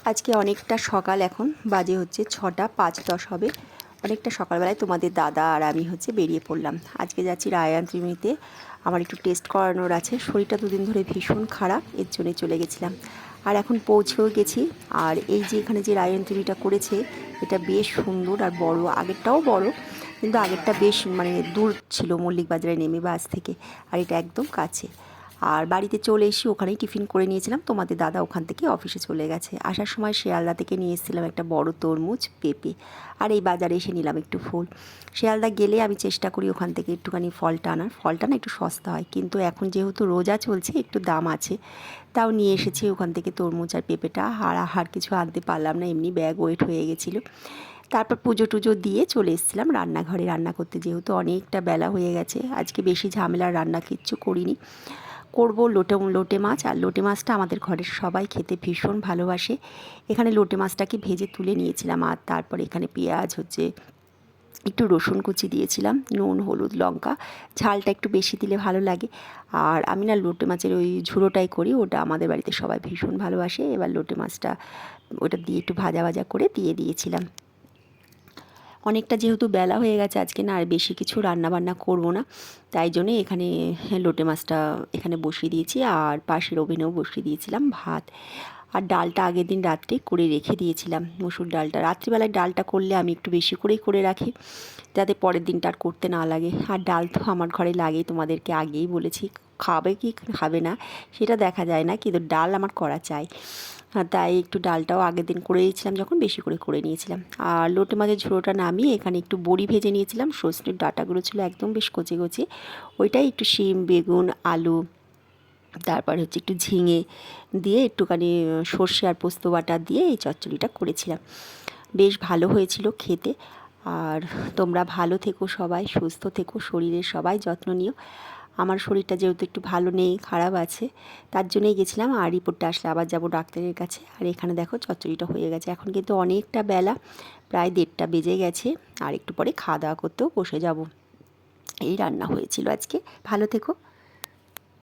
আজকে অনেকটা সকাল, এখন বাজে হচ্ছে 6টা 5-10 হবে। অনেকটা সকালবেলায় তোমাদের দাদা আর আমি বেরিয়ে পড়লাম। আজকে যাচ্ছি রায়ান ত্রিমিতে, আমার একটু টেস্ট করানোর আছে। শরীরটা দুদিন ধরে ভীষণ খারাপ, এর জন্যে চলে গেছিলাম। আর এখন পৌঁছেও গেছি। আর এই যে এখানে যে রায়ান ত্রিমিটা করেছে, এটা বেশ সুন্দর আর বড়। আগেরটাও বড়, কিন্তু আগেরটা বেশ দূর ছিল, মল্লিক বাজারে নেমে বাস থেকে। আর এটা একদম কাছে। আর বাড়িতে চলে এসে ওখানেই টিফিন করে নিয়েছিলাম। তোমাদের দাদা ওখান থেকে অফিসে চলে গেছে। আসার সময় শিয়ালদা থেকে নিয়ে এসেছিলাম একটা বড় তরমুজ, পেঁপে। আর এই বাজারে এসে নিলাম একটু ফুল। শিয়ালদা গেলে আমি চেষ্টা করি ওখান থেকে একটুখানি ফলটা আনার। ফলটা না একটু সস্তা হয়, কিন্তু এখন যেহেতু রোজা চলছে একটু দাম আছে। তাও নিয়ে এসেছি ওখান থেকে তরমুজ আর পেঁপেটা। আর কিছু আনতে পারলাম না, এমনি ব্যাগ ওয়েট হয়ে গেছিলো। তারপর পুজো টুজো দিয়ে চলে এসেছিলাম রান্নাঘরে রান্না করতে, যেহেতু অনেকটা বেলা হয়ে গেছে। আজকে বেশি ঝামেলার রান্না কিচ্ছু করিনি। করব লোটে মাছ। আর লোটে মাছটা আমাদের ঘরের সবাই খেতে ভীষণ ভালোবাসে। এখানে লোটে মাছটাকে ভেজে তুলে নিয়েছিলাম। আর তারপর এখানে পেঁয়াজ একটু রসুন কুচি দিয়েছিলাম, নুন হলুদ লঙ্কা, ঝালটা একটু বেশি দিলে ভালো লাগে। আর আমি না লোটে মাছের ওই ঝুড়োটাই করি, ওটা আমাদের বাড়িতে সবাই ভীষণ ভালোবাসে। এবার লোটে মাছটা ওটা দিয়ে একটু ভাজা ভাজা করে দিয়ে দিয়েছিলাম। অনেকটা যেহেতু বেলা হয়ে গেছে, আজকে না আর বেশি কিছু রান্না বান্না করব না, তাই জন্যে এখানে লোটে মাছটা এখানে বসিয়ে দিয়েছি। আর পাশের ওভেনেও বসিয়ে দিয়েছিলাম ভাত। আর ডালটা আগের দিন রাত্রে করে রেখে দিয়েছিলাম, মসুর ডালটা। রাত্রিবেলায় ডালটা করলে আমি একটু বেশি করেই করে রাখি, যাতে পরের দিনটা আর করতে না লাগে। আর ডাল তো আমার ঘরে লাগেই, তোমাদেরকে আগেই বলেছি। খাবে কি খাবে না সেটা দেখা যায় না, কিন্তু ডাল আমার করা চাই। তাই একটু ডালটাও আগের দিন করে দিয়েছিলাম, যখন বেশি করে করে নিয়েছিলাম। আর লোটে মাছের ঝোড়োটা নামিয়ে এখানে একটু বড়ি ভেজে নিয়েছিলাম। সজনের ডাঁটাগুলো ছিল একদম বেশ কচি কচি, ওইটাই একটু শিম বেগুন আলু, তারপর একটু ঝিঙে দিয়ে একটুখানি সর্ষে আর পোস্ত বাটা দিয়ে এই চচ্চড়িটা করেছিলাম। বেশ ভালো হয়েছিল খেতে। আর তোমরা ভালো থেকো, সবাই সুস্থ থেকো, শরীরের সবাই যত্ন নিও। আমার শরীরটা যেহেতু একটু ভালো নেই, খারাপ আছে, তার জন্যই গেছিলাম। আর রিপোর্টটা আসলে আবার যাব ডাক্তারের কাছে। আর এখানে দেখো চচ্চড়িটা হয়ে গেছে। এখন কিন্তু অনেকটা বেলা, প্রায় 1:30 বেজে গেছে। আর একটু পরে খাওয়া দাওয়া করতেও বসে যাব। এই রান্না হয়েছিল আজকে। ভালো থেকো।